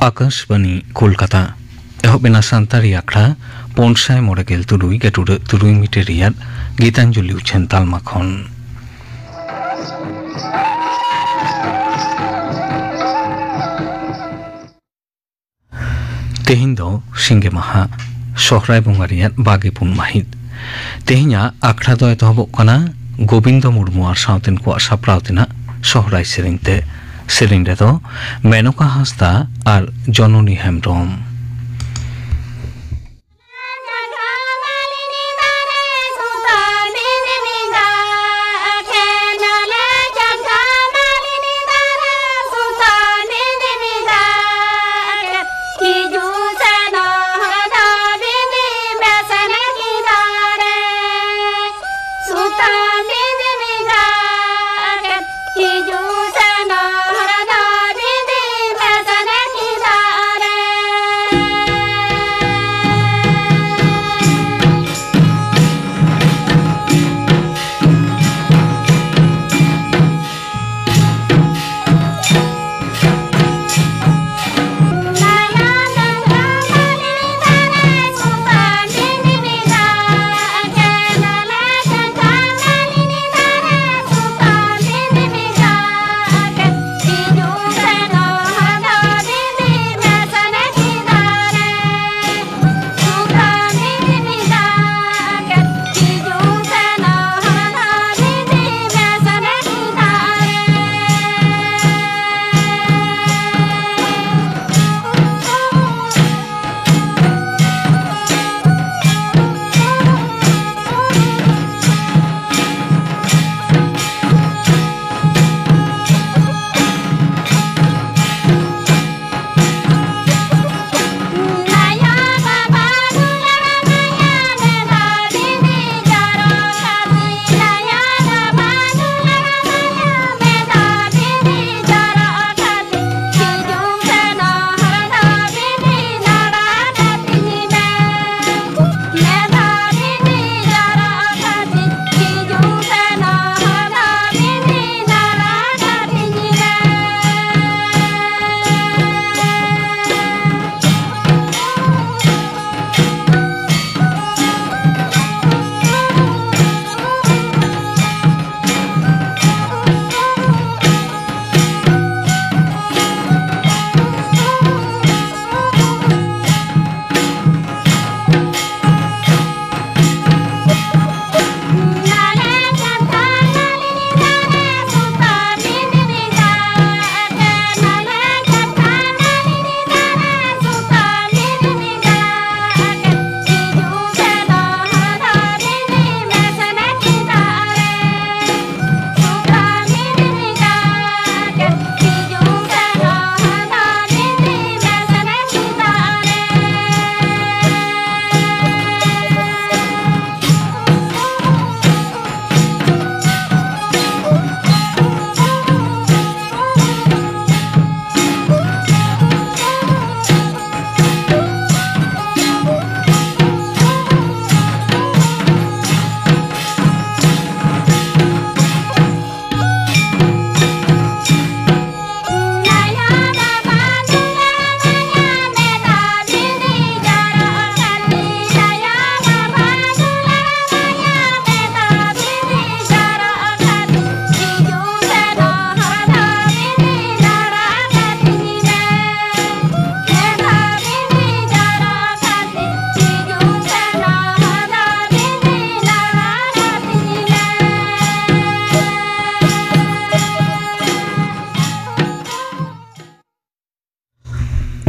आकाशवाणी कोलकाता एहबेना सान्तारी आखड़ा पनसाय मरेगेल तुरुई गेटुर तुरुई मिटे रियाद गीतांजलि उछेन तालमाखन तेहिं दो सिंगे माहा सहराय बंगा रियाद बागेपुन माहित तेहिंया आखड़ा दो एतहबोग काना गोविंद मुर्मू आर सावतेन को साप्राव तेना सहराय सेरेंते सेरें रेदो मेनका हांसदा आर जननी हेम्ब्रम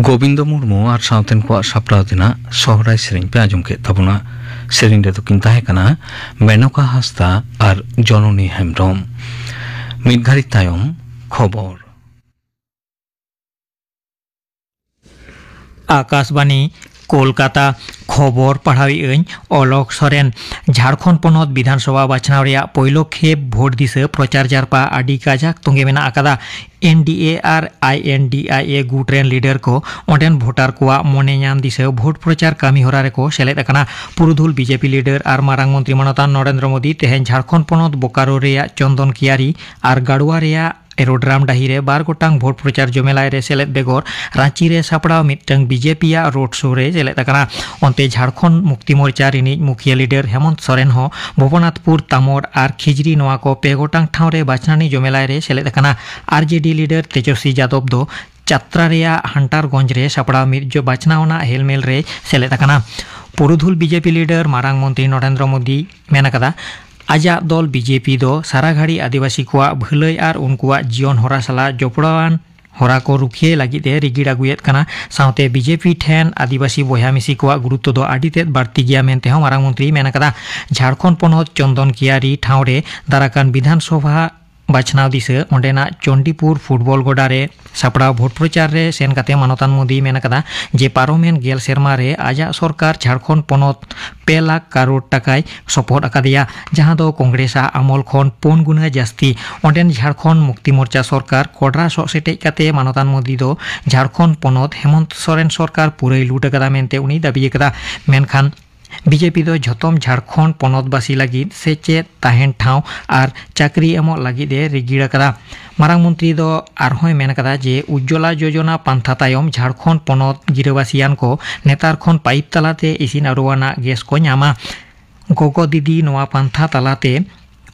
गोविंद मुर्मू और सावतेन को साप्राव देना सहराय सेरें पे आजम के तबना सेरें रे तो किंता है कना मेनका हांसदा और जननी हेम्ब्रम मिद घाड़ी तायम खबर आकाशवाणी कोलकाता खबर पढ़ावी अलक सोरेन झारखंड पनत विधानसभा बाछनाव रेया पयलो खेप भोट दिसे प्रचार जारपा आदि काजाक तोंगे मेना आकादा NDA और INDIA गुटरेन लीडर को ओंडेन भोटार को मने नाम दिसे भोट प्रचार कामी होरा रेको सेलेद अकाना पुरुधुल बीजेपी लीडर और मारांग मंत्री मनतान नरेंद्र मोदी तेहेन झारखंड पनत बोकारो रेया चंदन कियारी और गाड़ुआ रेया एरोड्राम डाहिरे बार गोटांग भोट प्रचार जमेलाय रे सेलेद बेगर रांची रे सापड़ाव मिटंग बीजेपी या रोड शो रे सेलेद अकाना ओंते झारखंड मुक्ति मोर्चा रिनिज मुखिया लीडर हेमंत सोरेन हो भुवनाथपुर तामोर और खिजरी नोआ को पे गोटांग ठाव रे बाचनानी जमेलाय रे सेलेद अकाना RJD लीडर तेजस्वी यादव दो चात्रा रेया हंटारगंज रे सापड़ाव मिट जो बाचनावना हेलमेल रे सेलेद अकाना पुरुधुल बीजेपी लीडर मारांग मंत्री नरेंद्र मोदी मेनकदा आजा दल बीजेपी दो सारा घड़ी आदिवासी को भलाई और उनकुआ जीवन हरा सला जपड़ावान हरा को रुखिए लगी दे रिगिड़ अगुएत कना साउते बीजेपी ठेन आदिवासी बया मिसी को गुरुत्व दो आडिते बाड़ती गया मेनते हूँ मारांग मंत्री मेनकदा झारखंड पनत चंदन कियारी ठाव रे दाराकान विधानसभा बाछनाव दिसे ओंडेना चंडीपुर फुटबॉल गोडा रे सापड़ा भोट प्रचार रे सेन काते मानतान मोदी मेनकदा जे पारोमेन गेल सेरमा रे आजा सरकार झारखंड पनत 2 लाख करोड़ टाकाय सपोर्ट अकादिया जहां दो कांग्रेसा आमल खन 4 गुना जास्ती ओंडेन झारखंड मुक्ति मोर्चा सरकार कोडरा सेटे काते मानतान मोदी दो झारखंड पनत हेमंत सोरेन सरकार पूरे लूट अकादा मेनते उनी दाबी अकादा मेनखान बीजेपी दो झतम झारखंड पनतवासी लगी सेचेत ताहेन ठाव और चाकरी एमो लगी दे रिगिड़ अकादा मारांग मंत्री दो आरहोय मेन अकादा जे उज्ज्वला योजना पांथा तायम झारखंड पनत गिरावासियान को नेतार खन पाइप तलाते इसिन आरुवाना गैस को नामा गोगो दीदी नोआ पांथा तलाते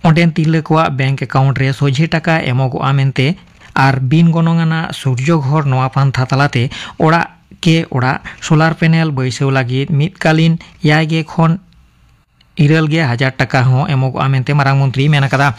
ओंडेन तिरले को बैंक अकाउंट रे सोझे टाका एमोगोआ मेनते और बिन गनंगाना सूर्य घर नोआ पांथा तलाते ओड़ा के ओड़ा सोलार पैनल बैसव लगी मितकालीन यागे खन 11,000 टाका हो एमोगोआ मेनते मारांग मंत्री मेनकदा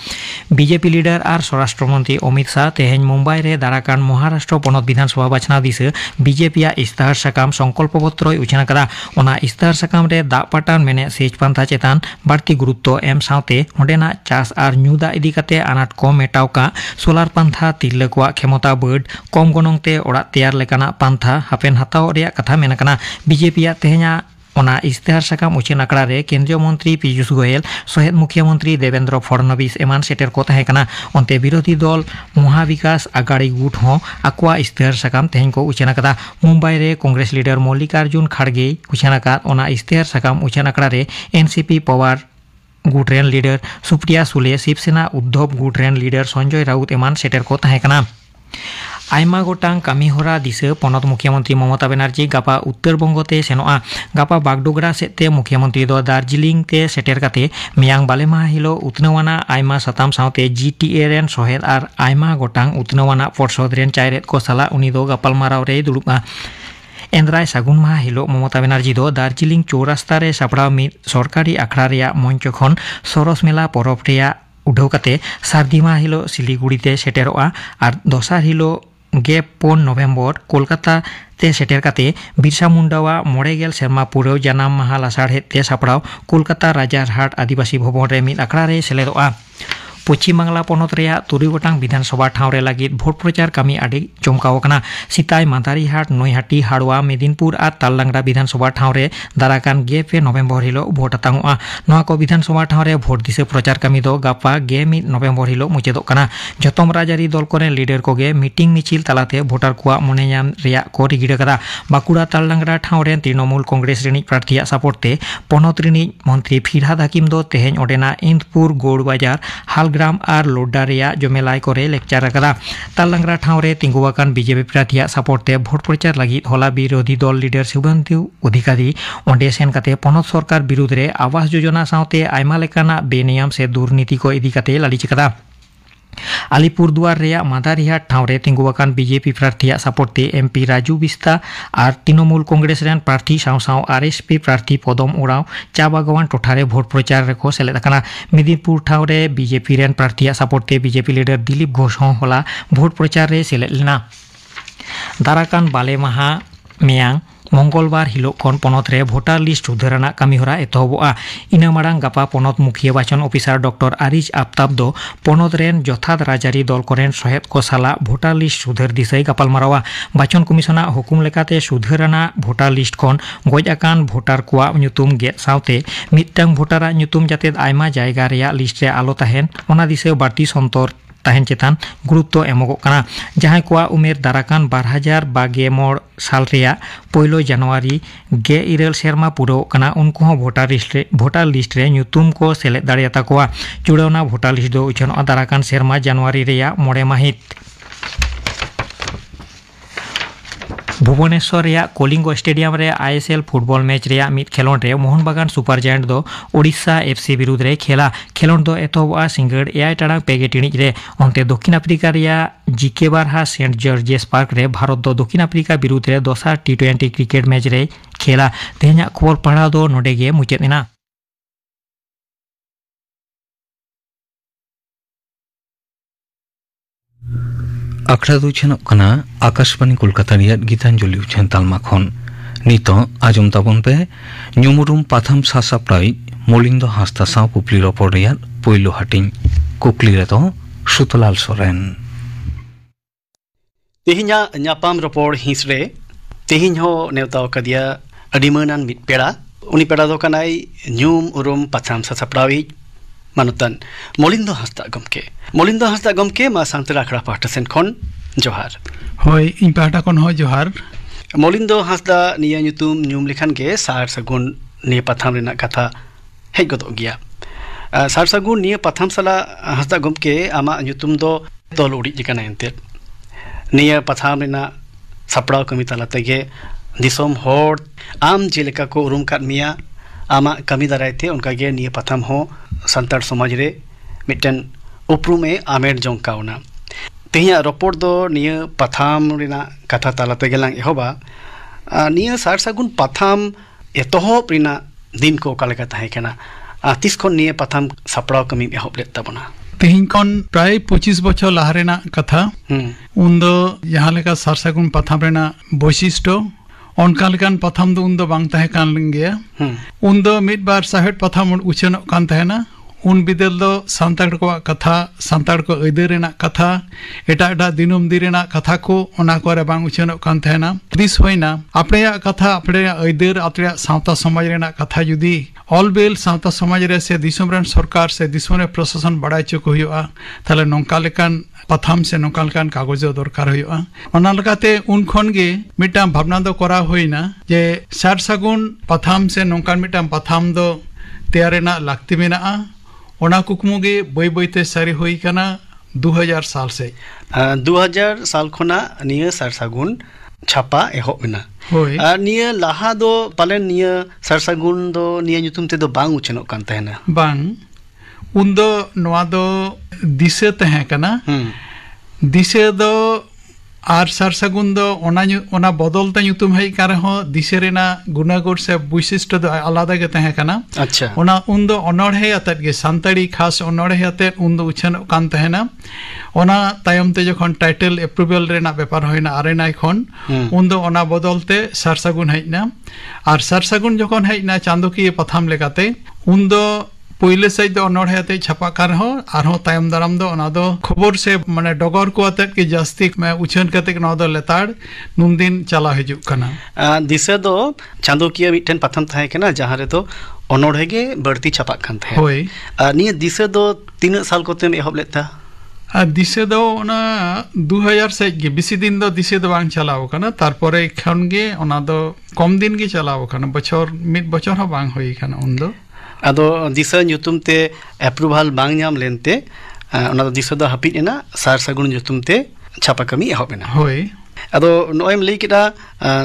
बीजेपी लीडर और स्वराष्ट्र मंत्री अमित शाह तेहेन मुंबई रे दाराकान महाराष्ट्र पनत विधानसभा बाछनाव दिसे बीजेपी इस्ताहार साकाम संकल्प पत्र उछना कदा ओना इस्ताहार साकाम रे दा पाटान मेने सेच पांथा चेतान बाड़ती गुरुत्व एम साउते ओंडेना चास और न्यूदा इदी काते आनाट को मेटाव का सोलार पांथा तिरले को क्षमता बर्ड कम गनंगते ओड़ा तैयार लेकाना पांथा हापेन हाताव रे कथा मेनकना बीजेपी तेहेना ओना इस्ताहार साकाम उछेन आकड़ा रे केंद्रीय मंत्री पीयूष गोयल सहेद मुख्यमंत्री देवेंद्र फडणवीस एमान सेटर को तहेकना ओंते विरोधी दल महाविकास आगाड़ी गुट हो आकुआ इस्ताहार साकाम तेहेन को उछेन आकदा मुंबई रे कांग्रेस लीडर मल्लिकार्जुन खड़गे उछेन आकाद ओना इस्ताहार साकाम उछेन आकड़ा रे NCP पवार गुटरेन लीडर सुप्रिया सुले शिवसेना उद्धव गुटरेन लीडर संजय राउत एमान सेटर को तहेकना आयमा गोटांग कामी होरा दिसे पनत मुख्यमंत्री ममता बनर्जी गापा उत्तर बंगते सेनोआ गापा बागडोगरा सेते मुख्यमंत्री दो दार्जिलिंग ते सेटेर काते मियांग बालेमा हिलो उतनवाना आयमा सताम साउते GTA रेन सहेद और आयमा गोटांग उतनवाना पर्षद रेन चायरेत को सला उनी दो गापालमाराव रे दुड़ुबा एंद्राय सागुन माह हिलो ममता बनर्जी दो दार्जिलिंग चौरास्ता रे सापड़ाव मिद सरकारी आखड़ा रेया मंच खन सरस मेला परब रेया उठाव काते सारदी माह हिलो सिलीगुड़ीते सेटेरोआ और दोसार हिलो 4 नवेम्बर कोलकाता ते सेटेर काते बिरसा मुंडावा 9 सेरमा पुरव जनाम माहा लासाढ़े ते सापड़ाव कोलकाता राजारहाट आदिवासी भवन रे मिद आखड़ा रे सेलेदोआ पश्चिम बांगला पनत रेया 3 गोटांग विधानसभा ठाव रे लगी भोट प्रचार कामी आड़ी चमकाव कना सिताय मादारीहाट नयहाटी हाड़वा मेदिनपुर और ताललांगड़ा विधानसभा ठाव रे दाराकान 2 नवेम्बर हिलो भोट तांगोआ नोआ को विधानसभा ठाव रे भोट दिसे प्रचार कामी दो गापा 1 नवेम्बर हिलो मुचेदो कना जतम राजारी दल कोरे leader Koge meeting Mitchell तालाते voter को मने नाम रेया को रिगिड़ कदा बाकुड़ा ताललांगड़ा ठाव रे तृणमूल कांग्रेस रिनिज प्रार्थी सपोर्टे पनत रिनिज मंत्री फिरहाद हाकिम दो तेहेन ओडेना इंदपुर गौड़ बाजार हाल ग्राम और लोडा रेया जमेलाय करे लेक्चर अकादा ताललांगड़ा ठाव रे तिंगुवाकान बीजेपी प्रार्थी सपोर्टे भोट प्रचार लगी होला विरोधी दल लीडर शुभेंदु अधिकारी ओंडे सेन काते पनत सरकार विरुद्ध रे आवास योजना साउते आयमा लेकाना बेनियम से दुर्नीति को इदी काते लालिच कदा आलिपुरदुआर रेया मादारीहाट ठाव रे तिंगुवाकान बीजेपी प्रार्थी सपोर्टे MP राजू बिस्ता और तृणमूल कांग्रेस रेन प्रार्थी साव साव RSP प्रार्थी पदम उड़ाव चा बागवान टोठारे भोट प्रचार रेको सेलेद अकाना मेदिनीपुर ठाव रे बीजेपी रेन प्रार्थी सपोर्टे बीजेपी लीडर दिलीप घोष हो होला भोट प्रचार रे सेलेद लेना दाराकान बाले माहा मेयांग मंगलबार हिलोग खन पनत रे भोटार लिस्ट सुधारना कमीहरा एतहबोआ इना मारांग गापा पनत मुखिया बाचन ऑफिसर डॉक्टर आरिज आफ्ताब दो पनत रेन जथात राजारी दल कोरेन सहेद को साला भोटार लिस्ट सुधार दिसै गापालमारावा बाचन कमिशना हुकुम लेकाते सुधारना भोटार लिस्ट खन गज आकान भोटार कोआ ᱧᱩᱛᱩᱢ गेट सावते मिदटांग भोटारा ᱧᱩᱛᱩᱢ जाते आयमा जायगा रेया लिस्ट रे आलो ताहेन ओना दिसै बाड़ती संतर ताहेन चेतान गुरुत्व एमोगोग काना जहां कोआ उमेर दाराकान 2022 साल रेया 1 जनवरी 20 सेरमा पुरो काना उनको हो भोटार लिस्ट रे ᱧᱩᱛᱩᱢ को सेलेद दाड़ियाता कोआ चुड़ावना भोटार लिस्ट दो उछन दाराकान सेरमा जनवरी रेया 9 माहित भुवनेश्वर रेया कलिंगो स्टेडियम रे आईएसएल फुटबॉल मैच रेया मिद खेलोंड रे मोहन बागान सुपर जायंट दो ओडिशा एफसी विरुद्ध रे खेला खेलोंड दो एतोबा सिंगड़ एआई टाड़ा पेगे टिणिज रे अंते दक्षिण अफ्रीका रेया जीके बारहा सेंट जॉर्जेस पार्क रे भारत दो दक्षिण अफ्रीका विरुद्ध रे दोसार टी20 क्रिकेट मैच रे खेला तेहना खबर पढ़ा दो नोडेगे मुचाद एना। आखड़ा दो छेनोग कना आकाशवाणी कोलकाता रियाद गीतांजलि उछेन तालमा खन नितो आजम ताबन पे ᱧᱩᱢᱩᱨᱩᱢ पाथाम सासाप्राय मलिंदो हांसदा साव कुकली रपड़ रियाद पोयलो हाटिंग कुकली रे तो सुतलाल सोरेन तेहिना ᱧᱟᱯᱟᱢ रपड़ हिंस रे तेहिन हो नेवता कदिया अडिमनान मिट पेड़ा उनी पेड़ा दो कनाई ᱧᱩᱢ उरुम पाथाम सासाप्राय मानुतन मलिंदो हांसदा गमके मा सांतरा आखड़ा पाहटा सेन खन जोहार होय इन पाहटा खन हो जोहार मलिंदो हांसदा निया ᱧᱩᱛᱩᱢ ᱧᱩᱢ लेखान गे सार सगुन निया पाथाम रेना कथा हेज गदो गिया सार सगुन निया पाथाम साला हांसदा गमके आमा ᱧᱩᱛᱩᱢ दो तोल उड़ी जिकाना एंते निया पाथाम रेना सपड़ाव कमी ताला तेगे दिसोम होड़ आम जेलेका को उरुम काद मिया आमा कमी दारायते उनका गे निया पाथाम हो संतार समाज रे मिटन उपरुमे आमेर जोंकावना तेहिया रपोड़ दो निया पाथाम रेना कथा तालाते गेलांग एहोबा निया सार सागुन पाथाम एतोहब रेना दिन को कालेका ताहे केना तिस खन निया पाथाम सपड़ाव कमी एहोब लेत ताबोना तेहिन खन प्राय 25 बछर लाहा रेना कथा उन्दो जहां लेका सार सागुन पाथाम रेना वैशिष्ट्य ओनका लेकान पाथाम दो उन्दो बांग ताहे कान लिंगिया उन्दो मिड बार साहेड पाथाम उछनो कान ताहेना उन बिदल दो सांताड़ को कथा सांताड़ को अदर रेना कथा एटा एटा दिनुम दी रेना कथा को ओना को रे बांग उछनो कान ताहेना दिस होइना आपणेया कथा आपणेया अदर आपणेया सावता समाज रेना कथा जुदी ऑलबेल सावता समाज रे से दिसम रेन सरकार से दिसम रे प्रशासन बड़ाई चुक हुआ ताले नोंका लेकान पाथाम से नोंका लेकान कागज दरकार हुआ ओना लगाते उन खन गे मिटा भावना दो करा होइना जे सार सागुन पाथाम से नोंका मिटा पाथाम दो तैयारेना लागती मेना ओना कुकमु गे बय बयते सारी होई कना 2000 साल से 2000 साल खना निया सार सागुन छापा एहोब मेना होय निया लाहा दो पालन निया सार सागुन दो निया ᱧᱩᱛᱩᱢ ते दो बांग उछनो कान ताहेना बांग उन्दो नवा दो दिसे तहे कना दिसे दो आर सार सागुन दो ओना बदलता ᱧᱩᱛᱩᱢ हेई कार हो दिसे रेना गुणागुण से वैशिष्ट्य दो आलादा गे तहे कना अच्छा ओना उन्दो अनोढ़े अतत गे सांताड़ी खास अनोढ़े अतत उन्दो उछनो कान तहेना ओना तायम ते जखन टाइटल अप्रूवल रेना व्यापार होइना आरेना खन उन्दो ओना बदलते सार सागुन हेइना आर सार सागुन जखन हेइना चांदोकी पाथाम लेकाते उन्दो पहले से दो अनोढ़े आते छापा कार हो आर हो तायम दाराम दो ओना दो खबर से माने डगर को आते के जास्ती में उछन कते न दो लेताड़ नुन दिन चला हिजुक कना दिसे दो चांदोकिया मिटन पाथाम थाहे कना जहां रे तो अनोढ़े गे बढ़ती छापा कान थाहे होय निया दिसे दो 3 साल कोते में एहोब लेता दिसे दो ओना 2000 से गे बेसी दिन दो दिसे दो बांग चलाव कना तारपरे खन गे ओना दो कम दिन गे चलाव कना बछर मिड बछर हो बांग होई कना उन दो अदो दिशा ᱧᱩᱛᱩᱢ ते अप्रूवल बांग ᱧᱟᱢ लेनते ओना दो दिशा दो हापिट एना सार सागुन ᱧᱩᱛᱩᱢ ते छापा कमी एहोब एना होय अदो नोएम लई केदा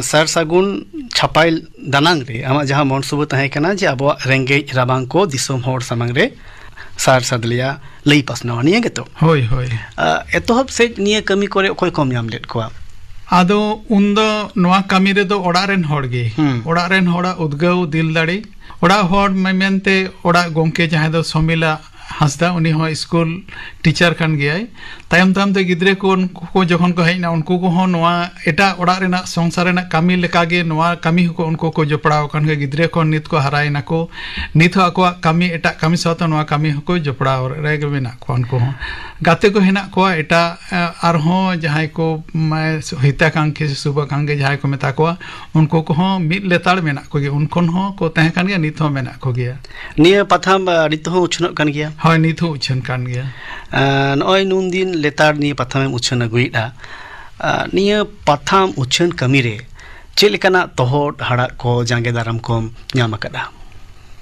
सार सागुन छापाई दानांग रे आमा जहां मनसुबो ताहे कना जे अबो रेंगे राबांग को दिसोम होड़ सामांग रे सार सादलिया लई पासना निया गेतो होय होय एतोहब से निया कमी करे ओखय कम ᱧᱟᱢ लेट कोआ आदो उन्दो नोआ कमी रे दो ओड़ा रेन होड़ गे ओड़ा रेन होड़ा उद्गव दिल दाड़ी ओड़ा होड़ मेनते ओड़ा गोंके जहां दो समिला हांसदा उनी हो स्कूल टीचर कान गयाय तायम तायम ते गिद्रे को जखन को हेना उनको को हो नोआ एटा ओड़ा रेना संसार रेना कामी लेका गे नोआ कामी को उनको को जपड़ाव कान गे गिद्रे को नित को हरायना को नित हो को कामी एटा कामी साथ नोआ कामी को जपड़ाव रेगे मेना को उनको हो गाते को हेना को एटा आर हो जहां को हिता कान के सुबह कान गे जहां को मेता को उनको को हो मिद लेताड़ मेना को गे उनको हो को तहे कान गे नित हो मेना को गे निया पथाम नित हो उछन कान गया हाय नित हो उछन कान गया नॉय नून दिन लेताड़ निया पथाम उछन अगुइदा निया पथाम उछन कमी रे चेलेकाना तोहड हाड़ा को जांगे दाराम को ᱧᱟᱢ ᱟᱠᱟᱫᱟ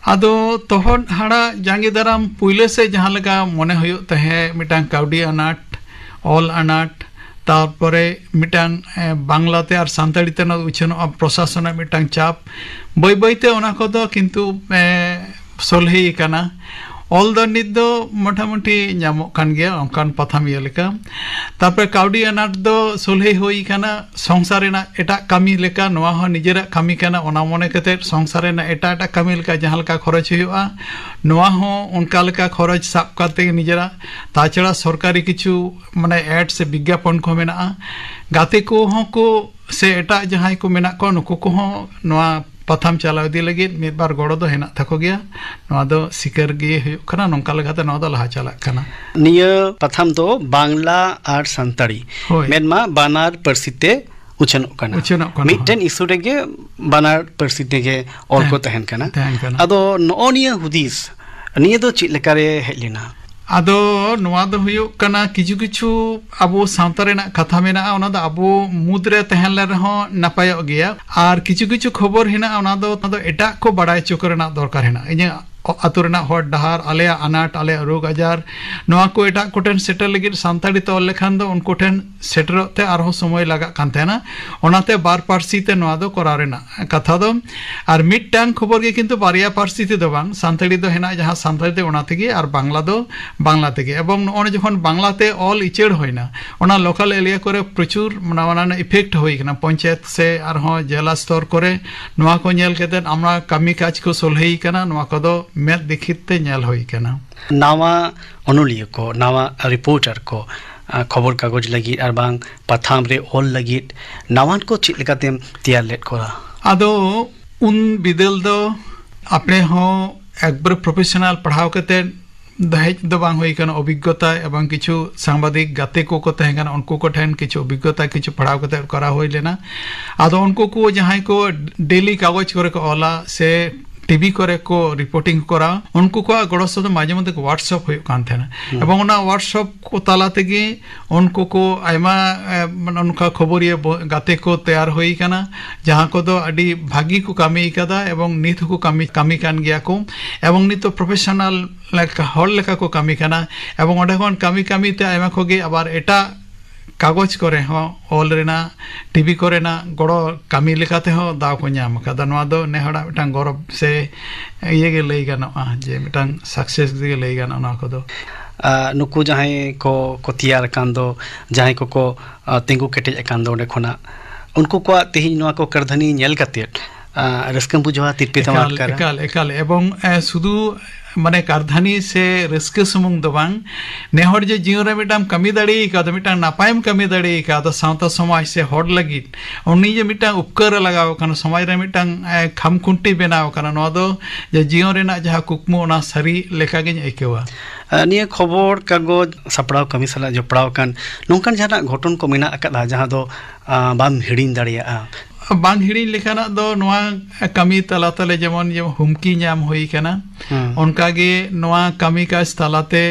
आदो तोहड हाड़ा जांगे दाराम पुइले से जहां लगा मने हुयो तहे मिटांग काउडी अनाट ऑल अनाट तारपरे मिटांग बांग्लाते और सान्ताड़ीते न उछन प्रशासन मिटांग चाप बय बयते ओना कोदो किंतु सोलही काना ऑल द नित दो मोटामुटी ᱧᱟᱢᱚᱜ कान गया ओंकान पथाम लेका तापर काउडी अनाट दो सोलहे होई काना संसार रेना एटा कामी लेका नोआ हो निजेरा कामी काना ओना मने कते संसार रेना एटा एटा कामी लेका जहां लेका खरच हुआ नोआ हो उनका लेका खरच साब काते निजेरा ताछड़ा सरकारी किछु माने एड से विज्ञापन को मेना गाते को हो को से एटा जहां को मेना को नुको को हो नोआ पथाम चलाव दी लगे मिद बार गड़ो दो हेना थको गया नोआ दो सिकर गे हुयो कना नोंका लगाते नोआ दो लहा चला कना निया पथाम दो बांग्ला और संताड़ी मेनमा बानार परसिते उछनों कना मिटन इशू रेगे बानार परसिते के और को तहन कना अदो नो निया हुदिस निया दो चित लेकारे हेलिना आदो नोआ दो हुयो कना किछु किछु अबो सावता रेना कथा मेना ओना दो अबो मुद्रे तहन ले रहो नपायो गया और किछु किछु खबर हेना ओना दो एटा को बड़ाय चोकरना दरकार हेना इने आतुरना हर डहार आले अनाट आले रोग आजार नोआ को एटा कोटेन सेटर लगे सान्ताड़ी तो लेखान दो उनको टेन सेटर ते आरो समय लगा कान तेना ओनाते बार पार्सी ते नोआ दो करारेना कथा दो और मिटटांग खबर गे किंतु बारिया पार्सी ते दो बांग सान्ताड़ी दो हेना जहां सान्ताड़ी ते ओना तेगे और बांग्ला दो बांग्ला तेगे एवं ओने जखन बांग्ला ते ऑल इचेड़ होइना ओना लोकल एरिया करे प्रचुर माना इफेक्ट होई कना पंचायत से और हो जिला स्तर करे नोआ को नेल केते हमरा कामी काज को सोलहेई कना नोआ को दो मेद देखिते नेल होई कना नावा अनुलिय को नावा रिपोर्टर को खबर कागज लगी और बांग पथाम रे ऑल लगी नावान को चित लेकाते तैयार लेट कोरा आदो उन बिदल दो अपने हो एकबार प्रोफेशनल पढ़ाव कते दहेज दो बांग होई कना अभिज्ञता एवं किछु सांबादिक गाते को तहे कना उनको को ठेन किछु अभिज्ञता किछु पढ़ाव कते करा होई लेना आदो उनको को जहां को डेली कागज करे को ओला से टीवी करे को रिपोर्टिंग करा उनको को गड़ो सद माजे मते व्हाट्सएप होय कान थेना एवं ओना व्हाट्सएप को तालाते गे उनको को आयमा उनका खबरिया गाते को तैयार होई काना जहां को दो अडी भागी को कामी कदा एवं नित को कामी कान गया को एवं नित तो प्रोफेशनल लेका हॉल लेका को कामी काना एवं ओडे कोन कामी ते आयमा को गे आबार एटा कागज करे हो ऑल रेना टीवी करे ना गड़ो कामी लेकाते हो दाव को ᱧᱟᱢ कदा नोआ दो नेहड़ा मिटांग गौरव से ये गे लई गानोआ जे मिटांग सक्सेस गे लई गाना ओना को दो नुकु जहां को तैयार कान दो जहां को तिंगु केटेज कान दो खोना उनको को तेही नोआ को करधनी नेल कते रस्कम बुझवा तिरपे तमार कर एकाल एवं सुदु माने कारधानी से रस्के सुमुंग दो बांग नेहर जे जीवन रे मिटाम कमी दाड़ी का तो मिटाम नापायम कमी दाड़ी का तो सावता समाज से हड़ लगी उन्नी जे मिटाम उपकर लगाव कना समाज रे मिटाम खामखुंटी बनाव कना नो दो जे जीवन रे ना जहा कुकमु ओना सरी लेखा गे आइकेवा निया खबर कागज सपड़ाव कमी सला जपड़ाव कान नोंकान जहां घटन को मेना अकदा जहां दो बाम हिड़िन दाड़िया बांग हिड़ी लेखाना दो नोआ कमी तला तले जेमन जे हुमकी ᱧᱟᱢ होई कना उनका गे नोआ कमी काज तलाते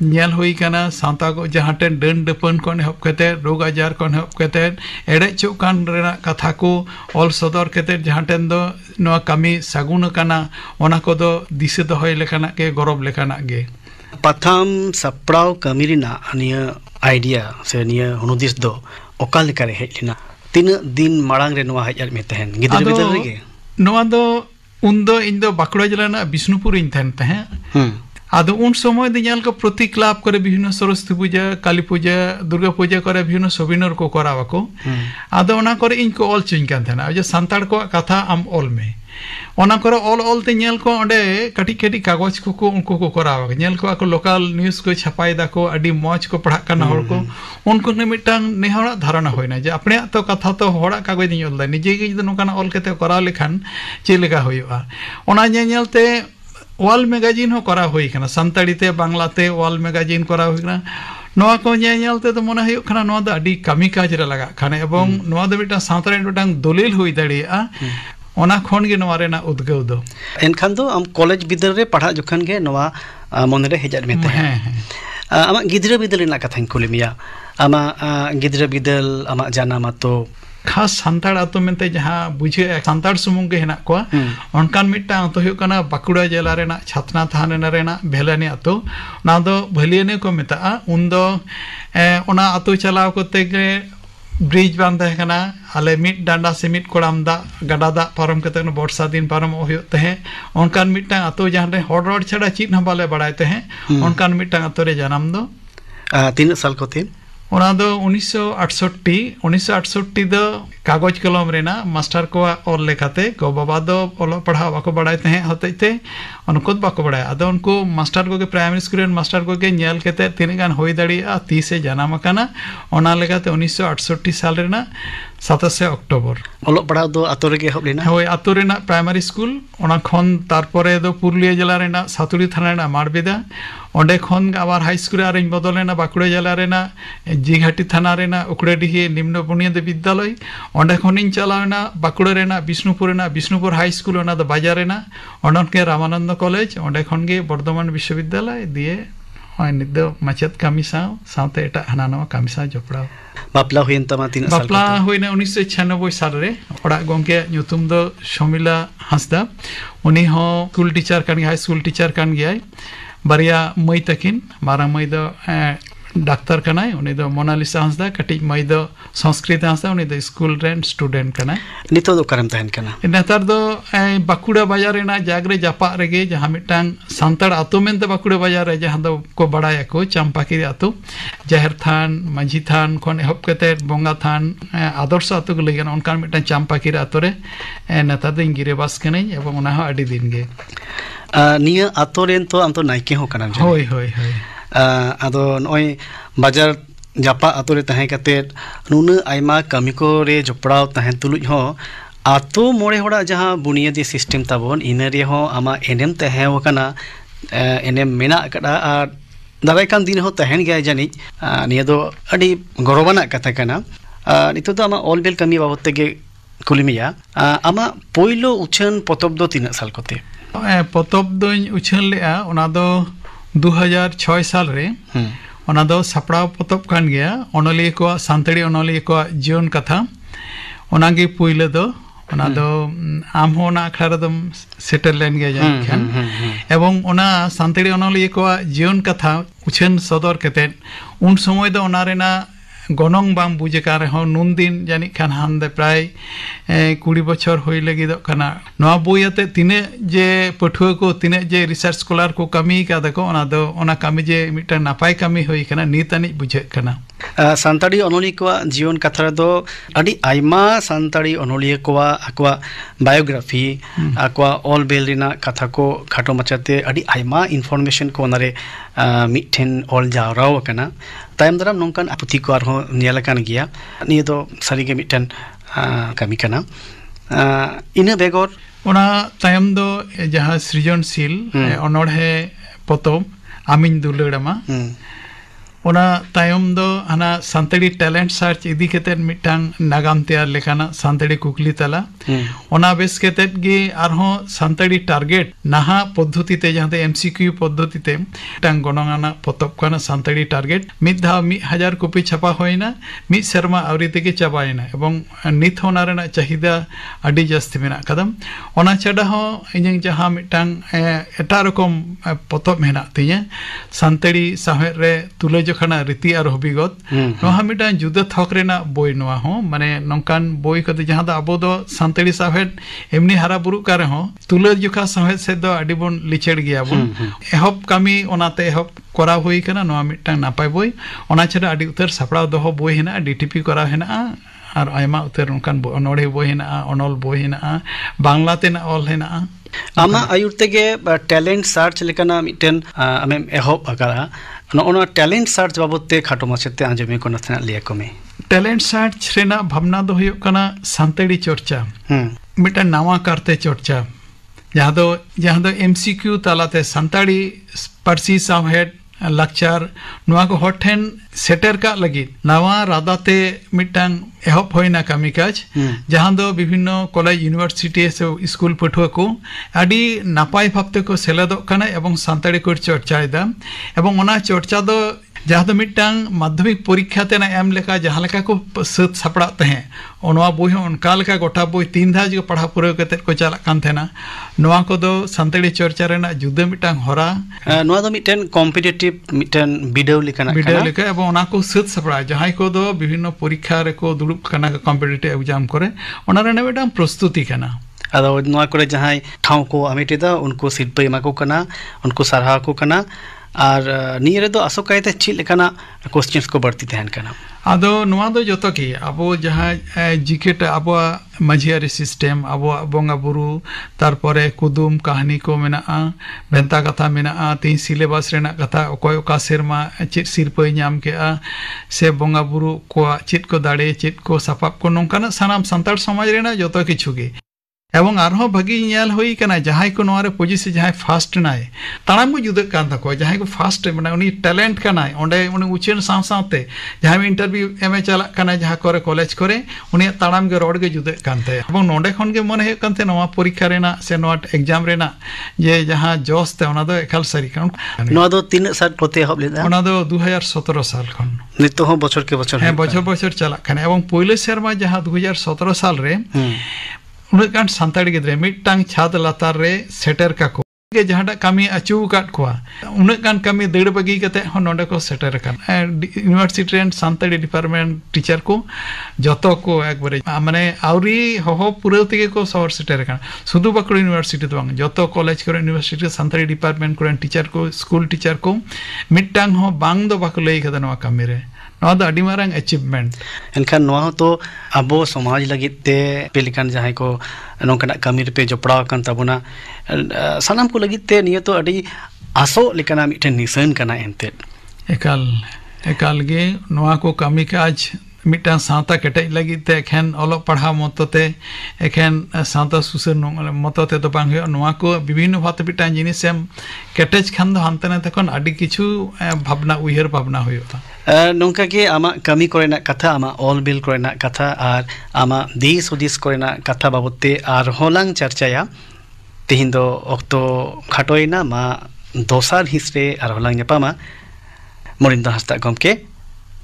नेल होई कना साता को जहां डन डपन को हब कते रोग आजार को हब कते एड़े चोकान रेना कथा को ऑल सदर कते जहां दो नोआ कमी सागुन कना ओना को दो दिसे दो होई लेखाना के गौरव लेखाना गे पथाम सपड़ाव कमी रिना निया आइडिया से निया हुनुदिस दो ओका लेकारे हेलिना तीन दिन मांग रे नोआ हजर में तहन गिदर बिदर रेगे नोआ दो उन दो इन दो बाकुड़ा जिला ना बिष्णुपुर इन तहन तहन आदो उन समय दियाल को प्रति क्लाब करे विभिन्न सरस्वती पूजा काली पूजा दुर्गा पूजा करे विभिन्न सबिनर को करावा को आदो ओना करे इन को ऑल चिन कान तहना जे संताड़ को कथा आम ऑल में ᱚᱱᱟ ᱠᱚᱨᱮ ᱚᱞ ᱛᱮ ᱧᱮᱞ ᱠᱚ ᱚᱸᱰᱮ ᱠᱟᱹᱴᱤᱡ ᱠᱟᱹᱴᱤᱡ ᱠᱟᱜᱚᱡᱽ ᱠᱚ ᱩᱱᱠᱩ ᱠᱚ ᱠᱚᱨᱟᱣᱟ ᱧᱮᱞ ᱠᱚᱣᱟ ᱠᱚ ᱞᱳᱠᱟᱞ ᱱᱤᱭᱩᱡ ᱠᱚ ᱪᱷᱟᱯᱟᱭ ᱫᱟᱠᱚ ᱟᱹᱰᱤ ᱢᱚᱸᱡᱽ ᱠᱚ ᱯᱟᱲᱦᱟᱜ ᱠᱟᱱᱟ ᱦᱚᱲ ᱠᱚ ᱩᱱᱠᱩ ने मिटांग नेहरा धारणा होइना जे अपने तो कथा तो होड़ा कागज नहीं ओलदा निजे गे जदि नोकान ऑल केते कराव लेखान चेलेका होयुआ ओना नेलते वाल मैगजीन हो करा होई कना संताड़ी ते बांग्ला ते वाल मैगजीन करा होई कना नोआ को नेलते तो मने होय कना नोआ द अडी कामी काज रे लगा खाने एवं नोआ द मिटा सावतारे मिटांग दलिल होई दाड़िया ओना खन गे नोआ रेना उद्गव दो एनखान दो हम कॉलेज बिदर रे पढ़ा जखन गे नोआ मन रे हेजात मेते आमा गिद्रा बिदल रेना कथाñ कुलिमिया आमा गिद्रा बिदल आमा जानामा तो खास संताड़ आतो मेंते जहां बुझे संताड़ सुमुंग के हेना को अनकान मिटा तो हुयो कना बाकुड़ा जिला रेना छातना थाना रेना भेलानी आतो ना दो भलियने को मेता उन दो ओना आतो चलाव कोते गे ब्रिज बांध है आले मिट डांडा से मिट कोड़ाम दा गडा दा पारम कते बर्षा दिन पारम होयो तहे अनकान मिटा आतो जहां रे हॉट रोड छड़ा चीज न बाले बड़ाय तहे अनकान मिटा आतो रे जन्म दो 3 साल को थे ओना दो 1968 दो कागज कलम रेना मास्टर को और लेखाते गो बाबा दो ओलो पढ़ा बाको बड़ाय तहे होतेते उनको बाको बड़ाय अदो उनको मास्टर को के प्राइमरी स्कूल मास्टर को के नेल केते तीन गान होई दाड़िया 30 से जन्म काना ओना लेखाते 1968 साल रेना 27 अक्टोबर ओलो पढ़ा दो आतो रे के हब लेना होय आतो रेना प्राइमरी स्कूल ओना खन तारपरे दो पुरुलिया जिला रेना सातुड़ी थाना रेना मारबेदा ओंडे खन आबार हाई स्कूल आरिन बदलेना बाकुड़ा जिला रेना जीघाटी थाना रेना उकड़ेडीही निम्न बुनियादी विद्यालय ओंडे खनिन चलावना बाकुड़ा रेना बिष्णुपुर हाई स्कूल ओना दो बाजार रेना ओंडे रामानंद कॉलेज ओंडे खन गे बर्धमान विश्वविद्यालय दिए निद माचेत कामी सावते एटा हाना नवा कामी सा जोपड़ाव बापला हुइन तमा 3 साल बापला हुइना 1996 साल रे ओड़ा गोंके ᱧᱩᱛᱩᱢ दो शमिला हांसदा उनी हो स्कूल टीचर कान हाई स्कूल टीचर कान गयाय बारिया मई तकिन मारा मई दो डाक्टर कनाय उनी दो मोनालिसा हांसदा कटिज मई दो संस्कृत हांसदा उनी दो स्कूल रेन स्टूडेंट कनाय नितो दो करम तहन कना नेतार दो बाकुड़ा बाजार रेना जागरे जापा रेगे जहां मिटांग सांताड़ आतो मेनते बाकुड़ा बाजार रे जहां दो को बड़ाय को चंपाकी आतो जाहिर थान माझी थान खन एहब कते बोंगा थान आदर्श आतो को लेगन उनकान मिटांग चंपाकी आतो रे नेतार दो गिरे बास कनै एवं उना हो अडी दिन गे निया आतो रेन तो आम तो नाइके हो कना होय होय होय आदो नय बाजार जापा आतो रे तहे कते नुन आइमा कामी को रे जोपड़ाव तहे तुलुज हो आतो मोड़े होड़ा जहां बुनियादी सिस्टम ताबोन इने रे हो आमा एनएम तहे हो कना एनएम मेना कड़ा आर दाराय कान दिन हो तहेन गया जानि निया दो अडी गौरवाना कथा कना नितो दो आमा ऑल बेल कामी बाबत तेगे कुलिमिया आमा पोइलो उछन पतब दो 3 साल कोते पतब दो उछन लेआ ओना दो 2006 साल रे ओना दो सपड़ाव पतब कान गया ओनलिया को सांतड़ी ओनलिया को जीवन कथा ओनागे पुइले दो ओना दो आम होना अखड़ा दम सेटल लेन गया जान खान एवं ओना सांतड़ी ओनलिया को जीवन कथा उछन सदर कते उन समय दो ओना रेना गनोंग बाम बुझे का रहे नुन दिन जानी खान हांदे प्राय 20 बछर होई लगी दो कना नवा बोयते तिने जे पठुआ को तिने जे रिसर्च स्कॉलर को कमी का देखो ओना कमी जे मिटा नापाय कमी होई कना नीतानी बुझे कना सांताड़ी अनोलिया को जीवन कथा दो अडी आइमा सांताड़ी अनोलिया को आकवा बायोग्राफी आकवा ऑल बेल रिना कथा को खाटो मचाते अडी आइमा इनफॉरमेशन को नरे मिठेन ऑल जावराव कना तायम दराम नोंकान पुथि को आरो नेला कान गिया नि दो सारिगे मिठेन कमी कना इना बेगोर ओना तायम दो जहां सृजनशील अनोढ़े पतोब आमिन दुलड़मा ओना तायम दो हना सांतड़ी टैलेंट सर्च इदी केतेन मिटांग नागाम तैयार लेखाना सांतड़ी कुकली तला ओना बेस केतेत गे आरहो सांतड़ी टारगेट नाहा पद्धति ते जहां एमसीक्यू पद्धति ते मिटांग गणनाना पतब काना सांतड़ी टारगेट मिद धा 1000 कॉपी छापा होइना मिद शर्मा आवरी तेगे चाबायना एवं नित होना रेना चाहिदा अडी जास्ति मेना कदम ओना छाडा हो इᱧ जहां मिटांग एटा रकम पतब मेना तिया सांतड़ी साहेब रे तुले खाना रीति और हबिगत नोहा मिटा जुदा थक रेना बोय नोआ हो माने नोंकान बोय कदे जहां दा अबो दो सांतड़ी साहेब एमनी हारा बुरु का रहो तुले जोखा साहेब से दो अडी बोन लिचेड़ गया बोन एहब कामी ओनाते एहब करा होई कना नोआ मिटा नापाय बोय ओना छरा अडी उतर सपड़ाव दो बोय हेना डीटीपी करा हेना ᱟᱨ ᱟᱭᱢᱟ ᱩᱛᱟᱹᱨ ᱚᱱᱠᱟᱱ ᱚᱱᱚᱬᱦᱮ ᱵᱳᱭ ᱦᱮᱱᱟᱜᱼᱟ, ᱚᱱᱚᱞ ᱵᱳᱭ ᱦᱮᱱᱟᱜᱼᱟ, ᱵᱟᱝᱞᱟ ᱛᱮᱱᱟᱜ ᱚᱞ ᱦᱮᱱᱟᱜᱼᱟ। ᱟᱢᱟᱜ ᱟᱭᱩᱨ ᱛᱮᱜᱮ ᱴᱮᱞᱮᱱᱴ ᱥᱟᱨᱪ ᱞᱮᱠᱟᱱᱟᱜ ᱢᱤᱫᱴᱮᱱ ᱟᱢᱮᱢ ᱮᱦᱚᱵ ᱟᱠᱟᱫᱟ। ᱱᱚᱜᱼᱚ ᱴᱮᱞᱮᱱᱴ ᱥᱟᱨᱪ ᱵᱟᱵᱚᱫ ᱛᱮ ᱠᱷᱟᱴᱚ ᱢᱟᱪᱷᱟᱛᱮ ᱟᱸᱡᱚᱢᱤᱭᱟᱹ ᱠᱚ ᱱᱟᱥᱮᱱᱟᱜ ᱞᱟᱹᱭ ᱟᱠᱚ ᱢᱮ। ᱴᱮᱞᱮᱱᱴ ᱥᱟᱨᱪ ᱨᱮᱱᱟᱜ ᱵᱷᱟᱵᱱᱟ ᱫᱚ ᱦᱩᱭᱩᱜ ᱠᱟᱱᱟ ᱥᱟᱱᱛᱟᱲᱤ ᱪᱚᱨᱪᱟ, ᱢᱤᱫᱴᱟᱝ ᱱᱟᱣᱟ ᱠᱟᱨᱛᱮ ᱪᱚᱨᱪᱟ, ᱡᱟᱦᱟᱸ ᱫᱚ MCQ ᱛᱟᱞᱟᱛᱮ ᱥᱟᱱᱛᱟᱲᱤ ᱯᱟᱹᱨᱥᱤ ᱥᱟᱶᱦᱮᱫ ᱞᱟᱠᱪᱟर ᱱᱚᱣᱟ ᱠᱚ ᱦᱚᱲ ᱴᱷᱮᱱ ᱥᱮᱴᱮᱨ ᱠᱟᱜ ᱞᱟᱹᱜᱤᱫ ᱱᱟᱣᱟ ᱨᱟᱫᱟᱛᱮ ᱢᱤᱫᱴᱟᱝ ᱮᱦᱚᱵ ᱦᱩᱭᱱᱟ ᱠᱟᱹᱢᱤ ᱠᱟᱡ, ᱡᱟᱦᱟᱸ ᱫᱚ ᱵᱤᱵᱷᱤᱱᱱᱚ ᱠᱚᱞᱮᱡᱽ ᱤᱭᱩᱱᱤᱵᱷᱟᱨᱥᱤᱴᱤ ᱥᱮ ᱥᱠᱩᱞ ᱯᱟᱹᱴᱷᱩᱣᱟᱹ ᱠᱚ ᱟᱹᱰᱤ ᱱᱟᱯᱟᱭ ᱵᱷᱟᱵ ᱛᱮᱠᱚ ᱥᱮᱞᱮᱫᱚᱜ ᱠᱟᱱᱟ ᱮᱵᱚᱝ ᱥᱟᱱᱛᱟᱲᱤ ᱠᱚ ᱪᱚᱨᱪᱟᱭᱮᱫᱟ। ᱮᱵᱚᱝ ᱚᱱᱟ ᱪᱚᱨᱪᱟ ᱫᱚ ᱡᱟᱦᱟᱸ ᱫᱚ ᱢᱤᱫᱴᱟᱝ ᱢᱟᱫᱽᱫᱷᱚᱢᱤᱠ ᱯᱚᱨᱤᱠᱠᱷᱟ ᱛᱮᱱᱟᱜ ᱮᱢ ᱞᱮᱠᱟ ᱡᱟᱦᱟᱸ ᱞᱮᱠᱟ ᱠᱚ ᱥᱟᱹᱛ ᱥᱟᱯᱲᱟᱜ ᱛᱟᱦᱮᱸ, ᱱᱚᱣᱟ ᱵᱳᱭ ᱦᱚᱸ ᱚᱱᱠᱟ ᱞᱮᱠᱟ ᱜᱚᱴᱟ ᱵᱳᱭ 3 ᱫᱷᱟᱣ ᱜᱮ ᱯᱟᱲᱦᱟᱣ ᱯᱩᱨᱟᱹᱣ ᱠᱟᱛᱮᱫ ᱠᱚ ᱪᱟᱞᱟᱜ ᱠᱟᱱ ᱛᱟᱦᱮᱱᱟ। ᱱᱚᱣᱟ ᱠᱚᱫᱚ ᱥᱟᱱᱛᱟᱲᱤ ᱪᱚᱨᱪᱟ ᱨᱮᱱᱟᱜ ᱡᱩᱫᱟᱹ ᱢᱤᱫᱴᱟᱝ ᱦᱚᱨᱟ। ᱱᱚᱣᱟ ᱫᱚ ᱢᱤᱫᱴᱮᱱ ᱠᱚᱢᱯᱤᱴᱤᱴᱤভ ᱢᱤᱫᱴᱮᱱ ᱵᱤᱰᱟᱹᱣ ᱞᱮᱠᱟᱱᱟᱜ ᱵᱤᱰᱟᱹᱣ ᱠᱟᱱᱟ। ᱞᱮᱠᱟ ᱮᱵᱚᱝ ᱚᱱᱟ ᱠᱚ ᱥᱟᱹᱛ ᱥᱟᱯᱲᱟᱣ ᱡᱟᱦᱟᱸᱭ ᱠᱚᱫᱚ ᱵᱤᱵᱷᱤᱱᱱᱚ ᱯᱚᱨᱤᱠᱠᱷᱟ ᱨᱮᱠᱚ ᱫᱩᱲᱩᱵ ᱠᱟᱱᱟ ᱠᱚᱢᱯᱤᱴᱤᱴᱤভ ᱮᱠᱡᱟᱢ ᱠᱚᱨᱮ, ᱚᱱᱟ ᱨᱮᱱᱟᱜ ᱢᱤᱫᱴᱟᱝ ᱯᱨᱚᱥᱛᱩᱛᱤ ᱠᱟᱱᱟ। ᱟᱫᱚ ᱱᱚᱣᱟ ᱠᱚᱨᱮ ᱡᱟᱦᱟᱸᱭ ᱴᱷᱟᱶ ᱠᱚ ᱦᱟᱢᱮᱴᱮᱫᱟ ᱩᱱᱠᱩ ᱥᱤᱨᱯᱟᱹ ᱮᱢᱟ ᱠᱚ ᱠᱟᱱᱟ, ᱩᱱᱠᱩ ᱥᱟᱨᱦᱟᱣ ᱠᱚ ᱠᱟᱱᱟ। ᱟᱨ ᱱᱤᱭᱟᱹ ᱨᱮᱫᱚ ᱟᱥᱚᱠᱟᱭᱛᱮ ᱪᱮᱫ ᱞᱮᱠᱟᱱᱟᱜ ᱠᱳᱥᱪᱮᱱᱥ ᱠᱚ ᱵᱟᱹᱲᱛᱤ ᱛᱟᱦᱮᱱ ᱠᱟᱱᱟ? ᱟᱫᱚ ᱱᱚᱣᱟ ᱫᱚ ᱡᱚᱛᱚ ᱜᱮ ᱟᱵᱚ ᱡᱟᱦᱟᱸ ᱡᱤᱠᱮᱴ ᱟᱵᱚᱣᱟᱜ ᱢᱟᱹᱡᱷᱤᱭᱟᱹᱨᱤ ᱥᱤᱥᱴᱮᱢ, ᱟᱵᱚᱣᱟᱜ ᱵᱚᱸᱜᱟ ᱵᱩᱨᱩ, ᱛᱟᱨᱯᱚᱨᱮ ᱠᱩᱫᱩᱢ ᱠᱟᱹᱦᱱᱤ ᱠᱚ ᱢᱮᱱᱟᱜᱼᱟ, ᱵᱷᱮᱱᱛᱟ ᱠᱟᱛᱷᱟ ᱢᱮᱱᱟᱜᱼᱟ, ᱛᱤᱦᱤᱧ ᱥᱤᱞᱮᱵᱟᱥ ᱨᱮᱱᱟᱜ ᱠᱟᱛᱷᱟ, ᱚᱠᱚᱭ ᱚᱠᱟ ᱥᱮᱨᱢᱟ ᱪᱮᱫ ᱥᱤᱨᱯᱟᱹᱭ ᱧᱟᱢ ᱠᱮᱜᱼᱟ, ᱥᱮ ᱵᱚᱸᱜᱟ ᱵᱩᱨᱩ ᱠᱚᱣᱟᱜ ᱪᱮᱫ ᱠᱚ ᱫᱟᱲᱮ, ᱪᱮᱫ ᱠᱚ ᱥᱟᱯᱟᱵ ᱠᱚ, ᱱᱚᱝᱠᱟᱱᱟᱜ ᱥᱟᱱᱟᱢ ᱥᱟᱱᱛᱟᱲ ᱥᱚᱢᱟᱡᱽ ᱨᱮᱱᱟᱜ ᱡᱚᱛᱚ ᱠᱤᱪᱷᱩ ᱜᱮ। ᱮᱵᱚᱝ ᱟᱨᱦᱚᱸ ᱵᱷᱟᱹᱜᱤ ᱧᱮᱞ ᱦᱩᱭ ᱠᱟᱱᱟ ᱡᱟᱦᱟᱸᱭ ᱠᱚ ᱱᱚᱣᱟ ᱨᱮ ᱯᱚᱡᱤᱥᱮ ᱡᱟᱦᱟᱸᱭ ᱯᱷᱟᱥᱴ ᱱᱟᱭ ᱛᱟᱲᱟᱢ ᱠᱚ ᱡᱩᱫᱟᱹᱜ ᱠᱟᱱ ᱛᱟᱠᱚᱣᱟ, ᱡᱟᱦᱟᱸᱭ ᱠᱚ ᱯᱷᱟᱥᱴ ᱢᱟᱱᱮ ᱩᱱᱤ ᱴᱮᱞᱮᱱᱴ ᱠᱟᱱᱟᱭ, ᱚᱸᱰᱮ ᱩᱱᱤ ᱩᱪᱷᱟᱹᱱ ᱥᱟᱶ ᱥᱟᱶᱛᱮ ᱡᱟᱦᱟᱸᱭ ᱤᱱᱴᱟᱨᱵᱷᱤᱭᱩ ᱮᱢᱮ ᱪᱟᱞᱟᱜ ᱠᱟᱱᱟ ᱡᱟᱦᱟᱸ ᱠᱚᱨᱮ ᱠᱚᱞᱮᱡᱽ ᱠᱚᱨᱮ, ᱩᱱᱤᱭᱟᱜ ᱛᱟᱲᱟᱢ ᱜᱮ ᱨᱚᱲ ᱜᱮ ᱡᱩᱫᱟᱹᱜ ᱠᱟᱱ ᱛᱟᱭᱟ। ᱮᱵᱚᱝ ᱱᱚᱸᱰᱮ ᱠᱷᱚᱱ ᱜᱮ ᱢᱚᱱᱮ ᱦᱩᱭᱩᱜ ᱠᱟᱱ ᱛᱟᱦᱮᱸ ᱱᱚᱣᱟ ᱯᱚᱨᱤᱠᱠᱷᱟ ᱨᱮᱱᱟᱜ ᱥᱮ ᱱᱚᱣᱟ ᱮᱠᱡᱟᱢ ᱨᱮᱱᱟᱜ ᱡᱮ ᱡᱟᱦᱟᱸ ᱡᱚᱥ ᱛᱮ ᱚᱱᱟ ᱫᱚ ᱮᱠᱟᱞ ᱥᱟᱹᱨᱤ ᱠᱟᱱᱟ। ᱱᱚᱣᱟ ᱫᱚ ᱛᱤᱱᱟᱹᱜ ᱥᱟᱞ ᱠᱚᱛᱮ ᱮᱦᱚᱵ ᱞᱮᱫᱟ? ᱚᱱᱟ ᱫᱚ 2017 ᱥᱟᱞ ᱠᱷᱚᱱ। ᱱᱤᱛᱚᱜ ᱦᱚᱸ ᱵᱚᱪᱷᱚᱨ ᱠᱮ ᱵᱚᱪᱷᱚর ᱦᱮᱸ ᱵᱚᱪᱷᱚᱨ ᱵᱚᱪᱷᱚর ᱪᱟᱞᱟᱜ ᱠᱟᱱᱟ। ᱮᱵᱚᱝ ᱯᱳᱭᱞᱳ ᱥᱮᱨᱢᱟ ᱡᱟᱦᱟᱸ 2017 ᱥᱟᱞ ᱨᱮ उन्नत गान सांताड़ी गिद्रे मिट्टांग छाद लातार रे सेटर काको के जहां कमी अचू काट कोआ उन्नत गान कमी देड़ बगी कते हो नोंडे को सेटर कान university and Santali department teacher को जतो को एक बारे माने आवरी हो पूरे तके को सवर सेटर कान सुदु बकड़ यूनिवर्सिटी तो बांग जतो कॉलेज को यूनिवर्सिटी सांताड़ी डिपार्टमेंट को टीचर को स्कूल टीचर को मिट्टांग हो बांग दो बकड़ लई कदन वा कमी रे अडी मारंग अचीवमेंट एनखान तो आबो समाज लगित ते पेलिकान जहां को नोंकना कमी पे जपड़ा कान तबना सानाम को लगित ते नियो तो अडी आसो लेकाना मिठे निशान कना एंते एकाल एकाल गे नोआ को कमी काज मिटा सावता केटे लगित ते एखन ओलो पढ़ा मतते एखन सावता सुसर मतते तो बांग नोआ को विभिन्न भाते पिटा जिनिसम केटेज खान दो हानते तखन अडी किछु भावना उयहर भावना होयता नोंका के आमा कमी कोरेना कथा आमा ऑल बिल कोरेना कथा आर आमा दिस हुदिस कोरेना कथा बाबते आर होलांग चर्चाया तेहिं दो ऑक्तो खाटोइना मा दोसार हिस्से आर होलांग नेपामा मोरिंदा हस्ता गमके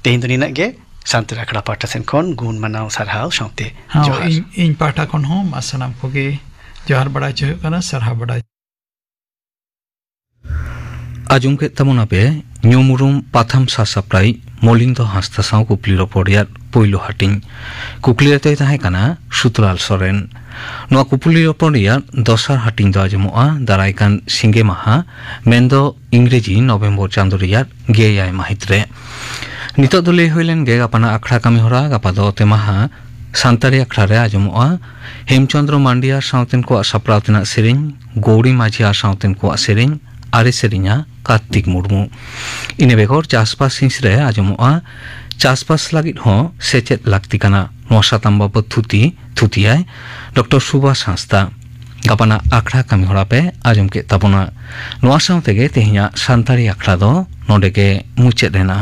तेहिं दो निना गे शांति राखड़ा पाटा सेन खन गुण मनाव सरहाव साउते जोहार इन पाटा खन हो मासनाम कोगे जोहार बड़ा चो कना सरहा बड़ा आजम के तमना पे न्यूमुरुम पाथम सासाप्राई मोलिंदो हास्ता साव कुकली रपोडिया पोइलो हाटिंग कुकली ते ताहे कना सुतलाल सोरेन नोआ कुकली रपोडिया दसार हाटिंग दो आजमोआ दाराइकान सिंगे माहा मेंदो इंग्रेजी नवेम्बर चांदोरिया गेयाय माहित्रे नितो दले होइलेन गे गापाना आखड़ा कामी होरा गापादो ते माहा सांतारी आखड़ा रे आजमोआ हेमचंद्र मांडिया सावतेन को साप्रावतेना सेरिन गौरी माझिया सावतेन को सेरिन आरे सेरिnya कार्तिक मुर्मू इने बेगर चासपास हिंसरे आजमोआ चासपास लागित हो सेचेत लाक्ति काना नोआ साताम बाबत थुतियाय डॉक्टर सुभाष हांसदा गापाना आखड़ा कामी होरा पे आजम के ताबोना नोआ सावतेगे तेहिया सांतारी आखड़ा दो नोडेगे मुचेत रेना